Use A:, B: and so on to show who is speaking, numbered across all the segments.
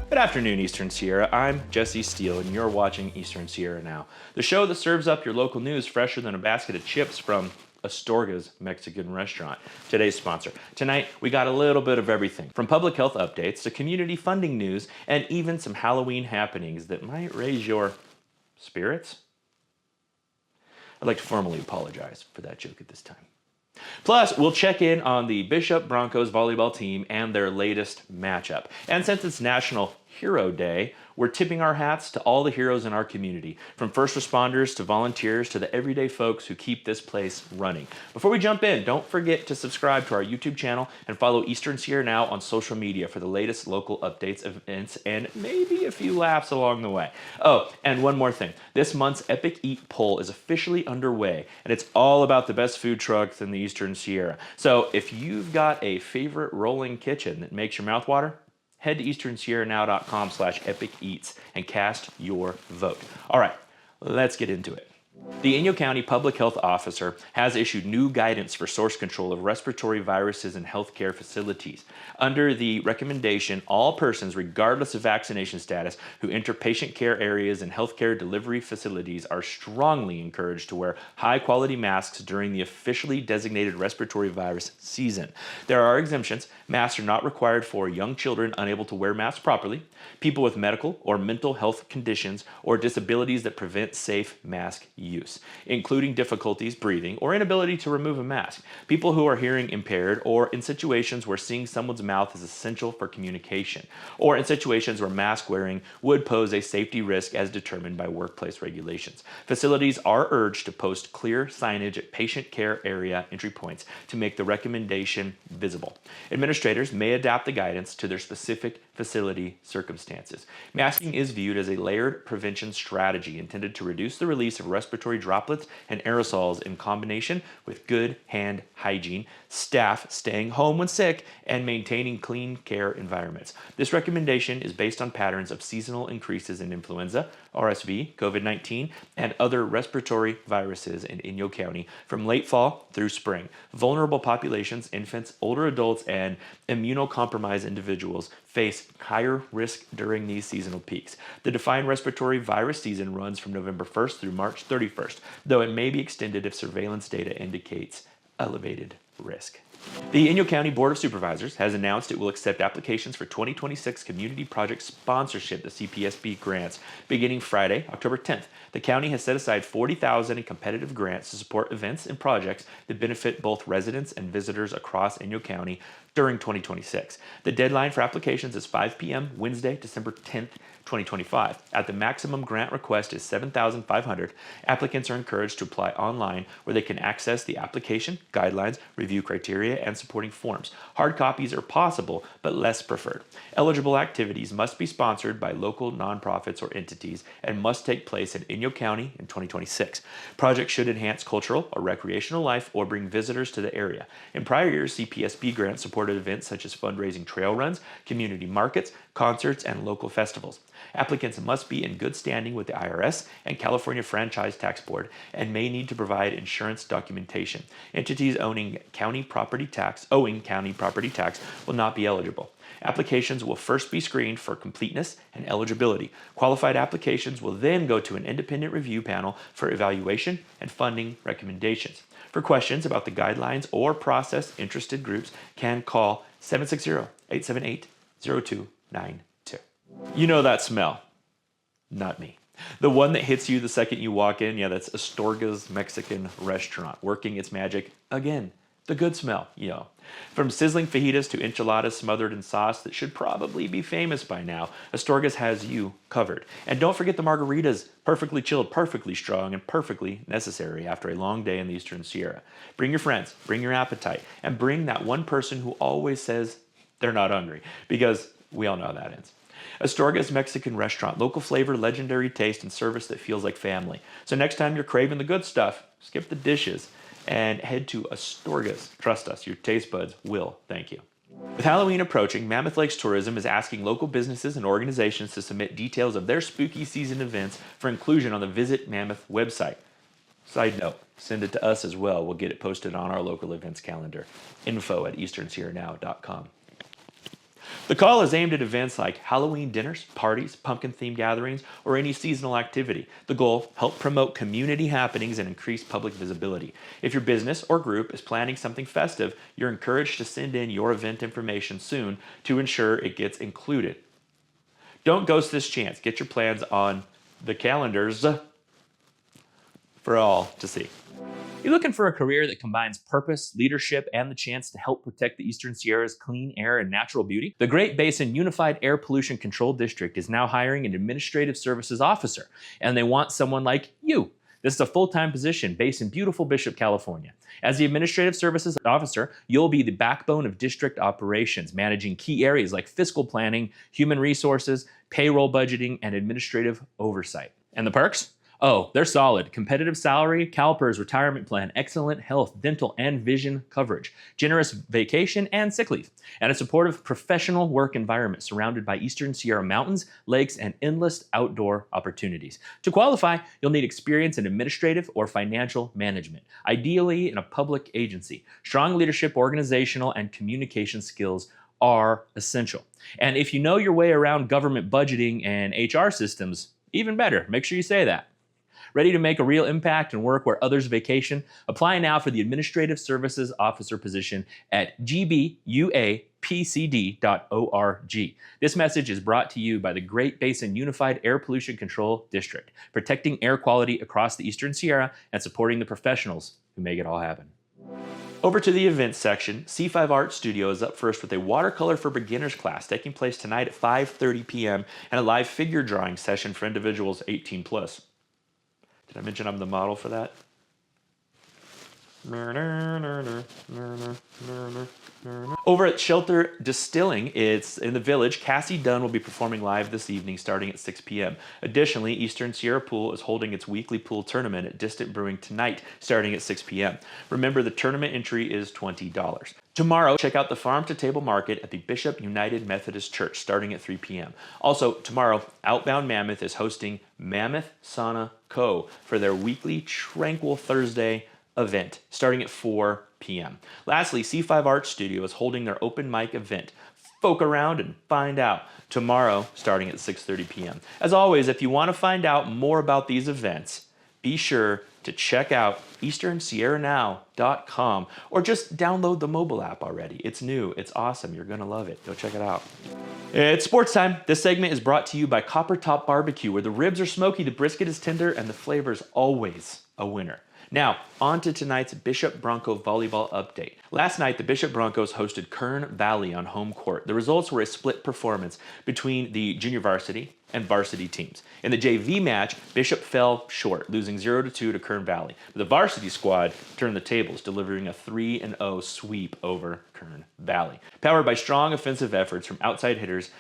A: Good afternoon, Eastern Sierra. I'm Jesse Steele, and you're watching Eastern Sierra Now, the show that serves up your local news fresher than a basket of chips from Astorga's Mexican restaurant. Today's sponsor. Tonight, we got a little bit of everything, from public health updates to community funding news, and even some Halloween happenings that might raise your spirits. I'd like to formally apologize for that joke at this time. Plus, we'll check in on the Bishop Bronco's volleyball team and their latest matchup. And since it's National Hero Day, we're tipping our hats to all the heroes in our community, from first responders to volunteers to the everyday folks who keep this place running. Before we jump in, don't forget to subscribe to our YouTube channel and follow Eastern Sierra Now on social media for the latest local updates, events, and maybe a few laughs along the way. Oh, and one more thing. This month's Epic Eat poll is officially underway, and it's all about the best food trucks in the Eastern Sierra. So if you've got a favorite rolling kitchen that makes your mouth water, head to easternsierranow.com/epiceats and cast your vote. All right, let's get into it. The Inyo County Public Health Officer has issued new guidance for source control of respiratory viruses in healthcare facilities. Under the recommendation, all persons, regardless of vaccination status, who enter patient care areas and healthcare delivery facilities are strongly encouraged to wear high-quality masks during the officially designated respiratory virus season. There are exemptions. Masks are not required for young children unable to wear masks properly, people with medical or mental health conditions, or disabilities that prevent safe mask use, including difficulties breathing or inability to remove a mask, people who are hearing impaired, or in situations where seeing someone's mouth is essential for communication, or in situations where mask wearing would pose a safety risk as determined by workplace regulations. Facilities are urged to post clear signage at patient care area entry points to make the recommendation visible. Administrators may adapt the guidance to their specific facility circumstances. Masking is viewed as a layered prevention strategy intended to reduce the release of respiratory droplets and aerosols in combination with good hand hygiene, staff staying home when sick, and maintaining clean care environments. This recommendation is based on patterns of seasonal increases in influenza, RSV, COVID-19, and other respiratory viruses in Inyo County from late fall through spring. Vulnerable populations, infants, older adults, and immunocompromised individuals face higher risk during these seasonal peaks. The defined respiratory virus season runs from November 1st through March 31st, though it may be extended if surveillance data indicates elevated risk. The Inyo County Board of Supervisors has announced it will accept applications for 2026 Community Project Sponsorship, the CPSB grants, beginning Friday, October 10th. The county has set aside $40,000 in competitive grants to support events and projects that benefit both residents and visitors across Inyo County during 2026. The deadline for applications is 5 p.m. Wednesday, December 10th, 2025. At the maximum grant request is $7,500. Applicants are encouraged to apply online, where they can access the application, guidelines, review criteria, and supporting forms. Hard copies are possible, but less preferred. Eligible activities must be sponsored by local nonprofits or entities and must take place in Inyo County in 2026. Projects should enhance cultural or recreational life or bring visitors to the area. In prior years, CPSB grants supported events such as fundraising trail runs, community markets, concerts, and local festivals. Applicants must be in good standing with the IRS and California Franchise Tax Board and may need to provide insurance documentation. Entities owing county property tax will not be eligible. Applications will first be screened for completeness and eligibility. Qualified applications will then go to an independent review panel for evaluation and funding recommendations. For questions about the guidelines or process, interested groups can call 760-878-0292. You know that smell. Not me. The one that hits you the second you walk in, yeah, that's Astorga's Mexican restaurant, working its magic again. The good smell, you know. From sizzling fajitas to enchiladas smothered in sauce that should probably be famous by now, Astorga's has you covered. And don't forget the margaritas, perfectly chilled, perfectly strong, and perfectly necessary after a long day in the Eastern Sierra. Bring your friends, bring your appetite, and bring that one person who always says they're not hungry, because we all know how that ends. Astorga's Mexican restaurant, local flavor, legendary taste, and service that feels like family. So next time you're craving the good stuff, skip the dishes and head to Astorga's. Trust us, your taste buds will thank you. With Halloween approaching, Mammoth Lakes Tourism is asking local businesses and organizations to submit details of their spooky season events for inclusion on the Visit Mammoth website. Side note, send it to us as well. We'll get it posted on our local events calendar. info@easternsierranow.com. The call is aimed at events like Halloween dinners, parties, pumpkin-themed gatherings, or any seasonal activity. The goal, help promote community happenings and increase public visibility. If your business or group is planning something festive, you're encouraged to send in your event information soon to ensure it gets included. Don't ghost this chance. Get your plans on the calendars for all to see. You're looking for a career that combines purpose, leadership, and the chance to help protect the Eastern Sierra's clean air and natural beauty? The Great Basin Unified Air Pollution Control District is now hiring an administrative services officer, and they want someone like you. This is a full-time position based in beautiful Bishop, California. As the administrative services officer, you'll be the backbone of district operations, managing key areas like fiscal planning, human resources, payroll budgeting, and administrative oversight. And the perks? Oh, they're solid. Competitive salary, CalPERS retirement plan, excellent health, dental, and vision coverage, generous vacation and sick leave, and a supportive professional work environment surrounded by Eastern Sierra mountains, lakes, and endless outdoor opportunities. To qualify, you'll need experience in administrative or financial management, ideally in a public agency. Strong leadership, organizational, and communication skills are essential. And if you know your way around government budgeting and HR systems, even better. Make sure you say that. Ready to make a real impact and work where others vacation? Apply now for the Administrative Services Officer position at gbuapcd.org. This message is brought to you by the Great Basin Unified Air Pollution Control District, protecting air quality across the Eastern Sierra and supporting the professionals who make it all happen. Over to the events section, C5 Art Studio is up first with a watercolor for beginners class taking place tonight at 5:30 p.m. and a live figure drawing session for individuals 18 plus. Did I mention I'm the model for that? Over at Shelter Distilling, it's in the Village, Cassie Dunn will be performing live this evening starting at 6 p.m. Additionally, Eastern Sierra Pool is holding its weekly pool tournament at Distant Brewing tonight starting at 6 p.m. Remember, the tournament entry is $20. Tomorrow, check out the Farm to Table Market at the Bishop United Methodist Church starting at 3 p.m. Also, tomorrow, Outbound Mammoth is hosting Mammoth Sauna Co. for their weekly Tranquil Thursday event starting at 4 p.m. Lastly, C5 Art Studio is holding their open mic event. Poke around and find out tomorrow starting at 6:30 p.m. As always, if you want to find out more about these events, be sure to check out easternsierranow.com or just download the mobile app already. It's new. It's awesome. You're going to love it. Go check it out. It's sports time. This segment is brought to you by Copper Top Barbecue, where the ribs are smoky, the brisket is tender, and the flavor's always a winner. Now, on to tonight's Bishop Bronco volleyball update. Last night, the Bishop Broncos hosted Kern Valley on home court. The results were a split performance between the junior varsity and varsity teams. In the JV match, Bishop fell short, losing 0-2 to Kern Valley. The varsity squad turned the tables, delivering a 3-0 sweep over Kern Valley. Powered by strong offensive efforts from outside hitters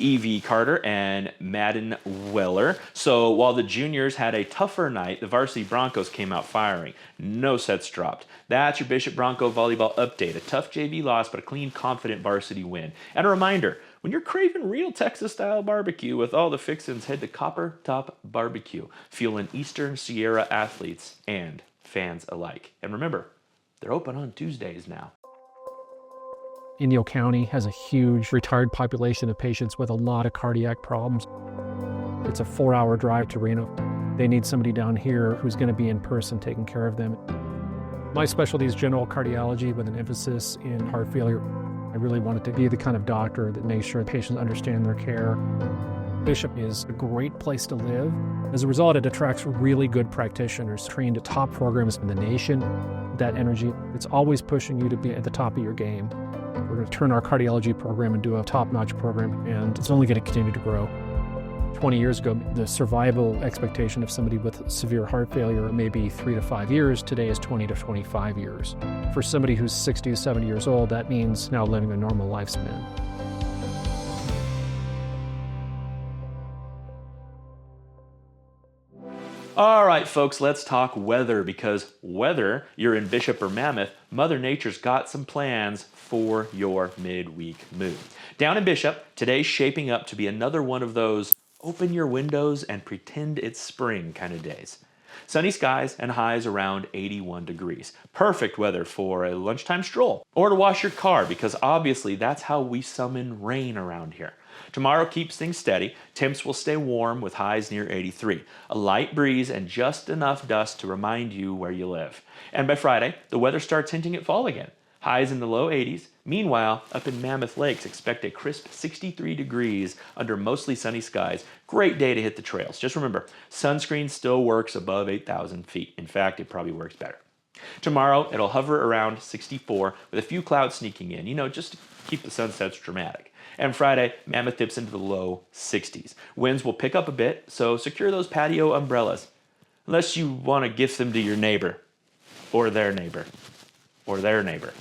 A: E.V. Carter and Madden Weller. So while the juniors had a tougher night, the varsity Broncos came out firing. No sets dropped. That's your Bishop Bronco volleyball update. A tough JV loss, but a clean, confident varsity win. And a reminder, when you're craving real Texas-style barbecue with all the fixins, head to Copper Top Barbecue, fueling Eastern Sierra athletes and fans alike. And remember, they're open on Tuesdays now.
B: Inyo County has a huge retired population of patients with a lot of cardiac problems. It's a 4-hour drive to Reno. They need somebody down here who's going to be in person taking care of them. My specialty is general cardiology with an emphasis in heart failure. I really wanted to be the kind of doctor that makes sure patients understand their care. Bishop is a great place to live. As a result, it attracts really good practitioners trained at top programs in the nation. That energy, it's always pushing you to be at the top of your game. We're going to turn our cardiology program into a top-notch program, and it's only going to continue to grow. 20 years ago, the survival expectation of somebody with severe heart failure may be 3 to 5 years. Today is 20 to 25 years. For somebody who's 60 to 70 years old, that means now living a normal lifespan.
A: All right, folks, let's talk weather, because whether you're in Bishop or Mammoth, Mother Nature's got some plans for your midweek mood. Down in Bishop, today's shaping up to be another one of those open your windows and pretend it's spring kind of days. Sunny skies and highs around 81 degrees. Perfect weather for a lunchtime stroll or to wash your car, because obviously that's how we summon rain around here. Tomorrow keeps things steady. Temps will stay warm with highs near 83. A light breeze and just enough dust to remind you where you live. And by Friday, the weather starts hinting at fall again. Highs in the low 80s. Meanwhile, up in Mammoth Lakes, expect a crisp 63 degrees under mostly sunny skies. Great day to hit the trails. Just remember, sunscreen still works above 8,000 feet. In fact, it probably works better. Tomorrow, it'll hover around 64 with a few clouds sneaking in, just to keep the sunsets dramatic. And Friday, Mammoth dips into the low 60s. Winds will pick up a bit, so secure those patio umbrellas. Unless you want to gift them to your neighbor, or their neighbor, or their neighbor.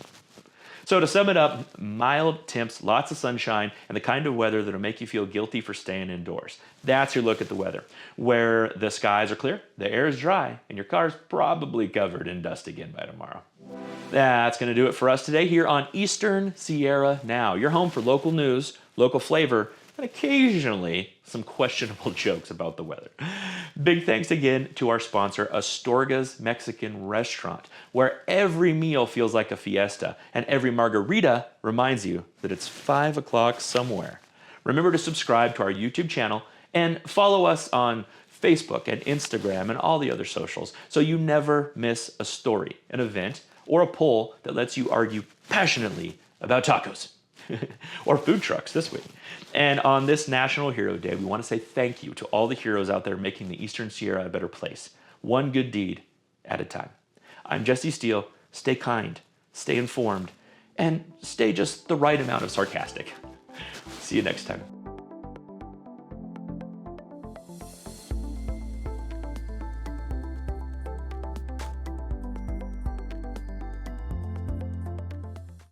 A: So to sum it up, mild temps, lots of sunshine, and the kind of weather that'll make you feel guilty for staying indoors. That's your look at the weather. Where the skies are clear, the air is dry, and your car's probably covered in dust again by tomorrow. That's going to do it for us today here on Eastern Sierra Now, your home for local news, local flavor, and occasionally some questionable jokes about the weather. Big thanks again to our sponsor, Astorga's Mexican Restaurant, where every meal feels like a fiesta and every margarita reminds you that it's 5 o'clock somewhere. Remember to subscribe to our YouTube channel and follow us on Facebook and Instagram and all the other socials so you never miss a story, an event, or a poll that lets you argue passionately about tacos. Or food trucks this week. And on this National Hero Day, we want to say thank you to all the heroes out there making the Eastern Sierra a better place, one good deed at a time. I'm Jesse Steele. Stay kind, stay informed, and stay just the right amount of sarcastic. See you next time.